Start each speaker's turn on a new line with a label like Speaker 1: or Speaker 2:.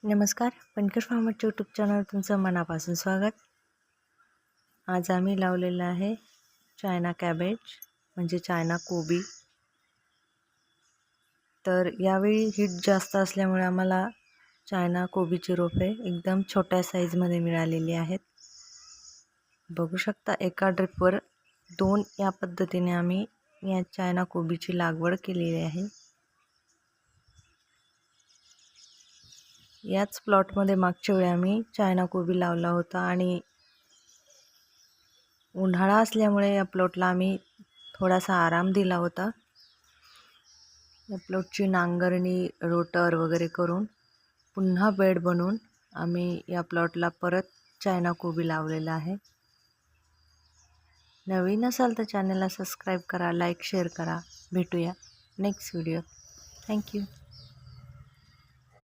Speaker 1: नमस्कार, पणकर फार्मरच्या यूट्यूब चॅनलवर तुमचं मनापासून स्वागत. आज आम्ही लावलेलं आहे चायना कॅबेज म्हणजे चायना कोबी. तर यावेळी हीट जास्त असल्यामुळे आम्हाला चायना कोबीची रोपे एकदम छोट्या साईजमध्ये मिळालेली आहेत. बघू शकता एका ड्रिपवर 2 या पद्धतीने आम्ही या चायना कोबीची लागवड केलेली आहे. याच प्लॉटमध्ये मागच्या वेळी आम्ही चायना कोबी लावला होता आणि उन्हाळा असल्यामुळे या प्लॉटला आम्ही थोडासा आराम दिला होता. या प्लॉटची नांगरणी रोटर वगैरे करून पुन्हा बेड बनवून आम्ही या प्लॉटला परत चायना कोबी लावलेला आहे. नवीन असाल तर चॅनलला सबस्क्राईब करा, लाईक शेअर करा. भेटूया नेक्स्ट व्हिडिओ. थँक्यू.